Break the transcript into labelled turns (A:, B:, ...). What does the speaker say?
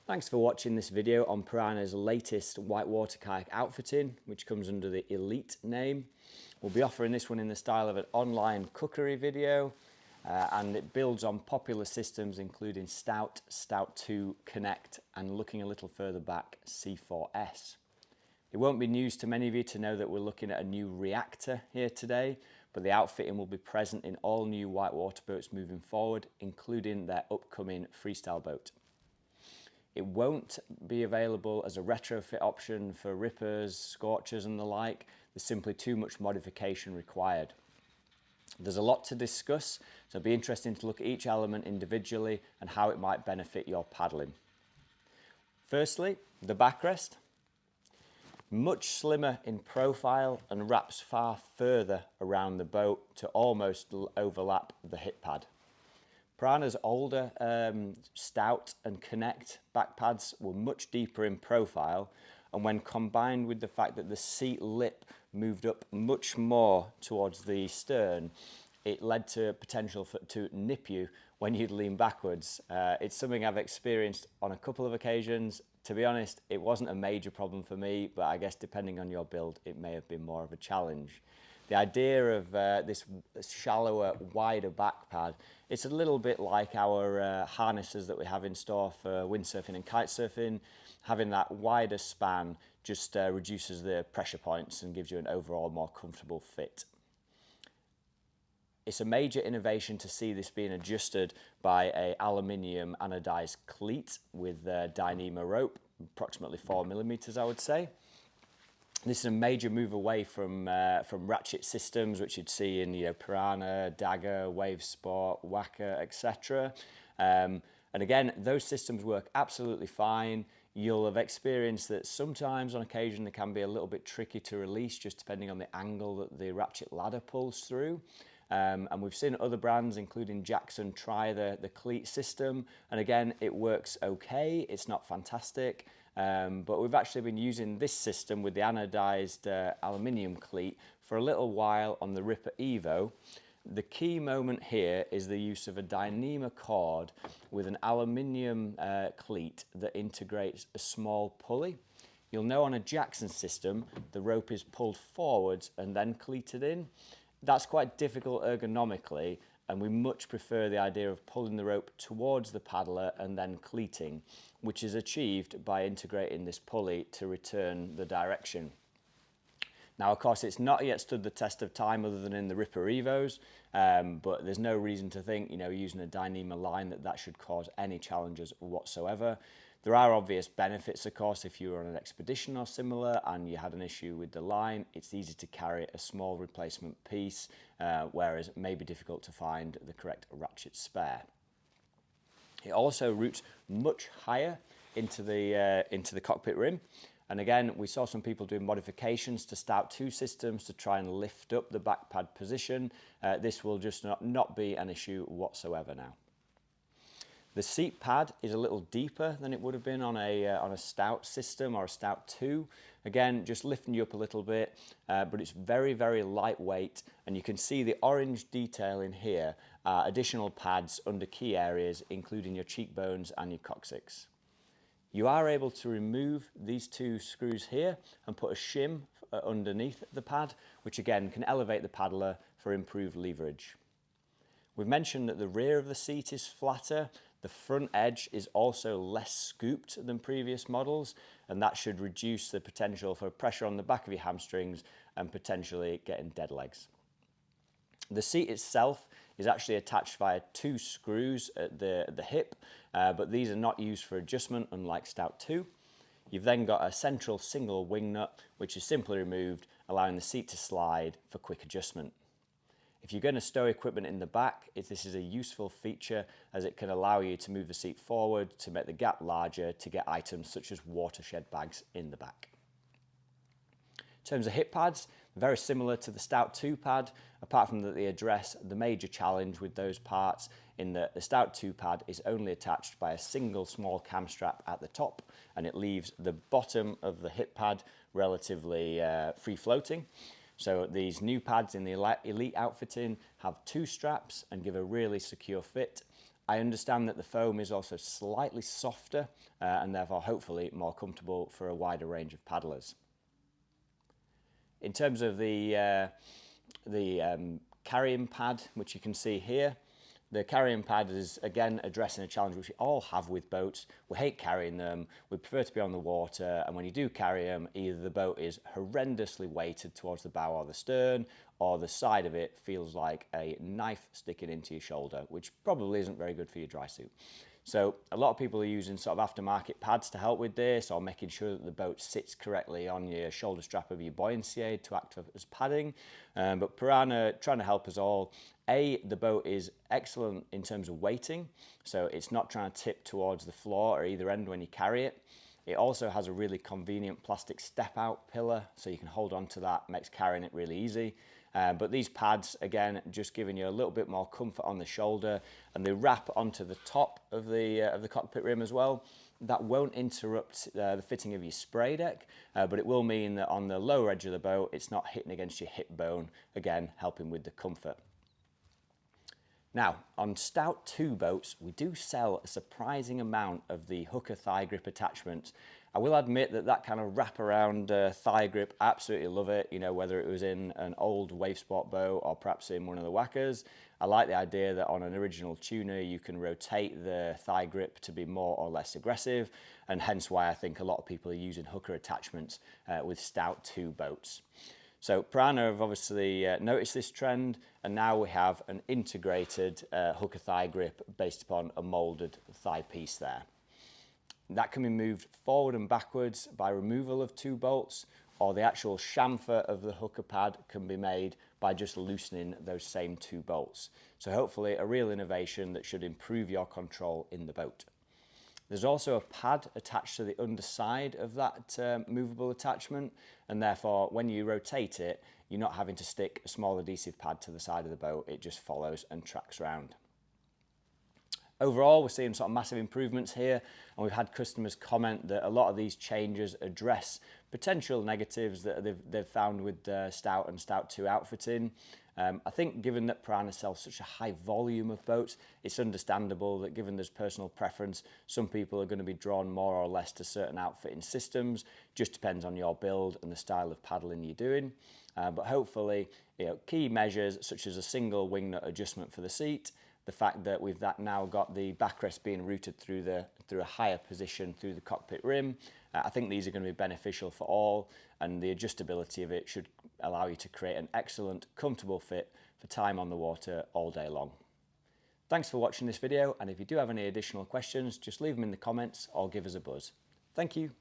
A: Thanks for watching this video on Piranha's latest whitewater kayak outfitting, which comes under the Elite name. We'll be offering this one in the style of an online cookery video, and it builds on popular systems including Stout, Stout 2, Connect, and looking a little further back, C4S. It won't be news to many of you to know that we're looking at a new ReactR here today, but the outfitting will be present in all new whitewater boats moving forward, including their upcoming freestyle boat. It won't be available as a retrofit option for rippers, scorchers and the like. There's simply too much modification required. There's a lot to discuss, so it'll be interesting to look at each element individually and how it might benefit your paddling. Firstly, the backrest. Much slimmer in profile and wraps far further around the boat to almost overlap the hip pad. Piranha's older Stout and Connect back pads were much deeper in profile, and when combined with the fact that the seat lip moved up much more towards the stern, it led to potential to nip you when you'd lean backwards. It's something I've experienced on a couple of occasions. To be honest, it wasn't a major problem for me, but I guess depending on your build, it may have been more of a challenge. The idea of this shallower, wider back pad, it's a little bit like our harnesses that we have in store for windsurfing and kite surfing. Having that wider span just reduces the pressure points and gives you an overall more comfortable fit. It's a major innovation to see this being adjusted by an aluminium anodized cleat with Dyneema rope, approximately 4mm I would say. This is a major move away from ratchet systems, which you'd see in Piranha, Dagger, Wave Sport, Wacker, etc. And again, those systems work absolutely fine. You'll have experienced that sometimes, on occasion, they can be a little bit tricky to release, just depending on the angle that the ratchet ladder pulls through. And we've seen other brands, including Jackson, try the Cleat system. And again, it works okay. It's not fantastic. But we've actually been using this system with the anodized aluminium cleat for a little while on the Ripper Evo. The key moment here is the use of a Dyneema cord with an aluminium cleat that integrates a small pulley. You'll know on a Jackson system, the rope is pulled forwards and then cleated in. That's quite difficult ergonomically, and we much prefer the idea of pulling the rope towards the paddler and then cleating, which is achieved by integrating this pulley to return the direction. Now, of course, it's not yet stood the test of time other than in the Ripper Evos, but there's no reason to think, using a Dyneema line that should cause any challenges whatsoever. There are obvious benefits, of course. If you were on an expedition or similar and you had an issue with the line, it's easy to carry a small replacement piece, whereas it may be difficult to find the correct ratchet spare. It also routes much higher into the cockpit rim. And again, we saw some people doing modifications to Stout 2 systems to try and lift up the back pad position. This will just not be an issue whatsoever now. The seat pad is a little deeper than it would have been on a Stout system or a Stout 2. Again, just lifting you up a little bit, but it's very, very lightweight, and you can see the orange detail in here, additional pads under key areas, including your cheekbones and your coccyx. You are able to remove these two screws here and put a shim underneath the pad, which again can elevate the paddler for improved leverage. We've mentioned that the rear of the seat is flatter. The front edge is also less scooped than previous models, and that should reduce the potential for pressure on the back of your hamstrings and potentially getting dead legs. The seat itself is actually attached via two screws at the hip, but these are not used for adjustment, unlike Stout 2. You've then got a central single wing nut, which is simply removed, allowing the seat to slide for quick adjustment. If you're going to stow equipment in the back, this is a useful feature, as it can allow you to move the seat forward to make the gap larger to get items such as watershed bags in the back. In terms of hip pads, very similar to the Stout 2 pad, apart from that they address the major challenge with those parts in that the Stout 2 pad is only attached by a single small cam strap at the top, and it leaves the bottom of the hip pad relatively free floating. So these new pads in the Elite outfitting have two straps and give a really secure fit. I understand that the foam is also slightly softer and therefore hopefully more comfortable for a wider range of paddlers. In terms of the carrying pad, which you can see here, the carrying pad is again addressing a challenge which we all have with boats. We hate carrying them, we prefer to be on the water, and when you do carry them, either the boat is horrendously weighted towards the bow or the stern, or the side of it feels like a knife sticking into your shoulder, which probably isn't very good for your dry suit. So a lot of people are using sort of aftermarket pads to help with this, or making sure that the boat sits correctly on your shoulder strap of your buoyancy aid to act as padding. But Pyranha trying to help us all. The boat is excellent in terms of weighting, so it's not trying to tip towards the floor or either end when you carry it. It also has a really convenient plastic step-out pillar, so you can hold on to that, makes carrying it really easy. But these pads, again, just giving you a little bit more comfort on the shoulder, and they wrap onto the top of the cockpit rim as well. That won't interrupt the fitting of your spray deck, but it will mean that on the lower edge of the boat, it's not hitting against your hip bone, again, helping with the comfort. Now, on Stout 2 boats, we do sell a surprising amount of the hooker thigh grip attachments. I will admit that kind of wrap-around thigh grip, I absolutely love it, you know, whether it was in an old wave sport boat or perhaps in one of the whackers. I like the idea that on an original tuner you can rotate the thigh grip to be more or less aggressive, and hence why I think a lot of people are using hooker attachments with Stout 2 boats. So Pyranha have obviously noticed this trend, and now we have an integrated hooker thigh grip based upon a moulded thigh piece there. That can be moved forward and backwards by removal of 2 bolts, or the actual chamfer of the hooker pad can be made by just loosening those same 2 bolts. So hopefully a real innovation that should improve your control in the boat. There's also a pad attached to the underside of that movable attachment, and therefore when you rotate it, you're not having to stick a small adhesive pad to the side of the boat, it just follows and tracks around. Overall, we're seeing sort of massive improvements here, and we've had customers comment that a lot of these changes address potential negatives that they've found with Stout and Stout 2 outfitting. I think given that Pyranha sells such a high volume of boats, it's understandable that given there's personal preference, some people are going to be drawn more or less to certain outfitting systems. Just depends on your build and the style of paddling you're doing. But hopefully, key measures such as a single wing nut adjustment for the seat, the fact that we've now got the backrest being routed through a higher position through the cockpit rim. I think these are going to be beneficial for all, and the adjustability of it should allow you to create an excellent, comfortable fit for time on the water all day long. Thanks for watching this video, and if you do have any additional questions, just leave them in the comments or give us a buzz. Thank you.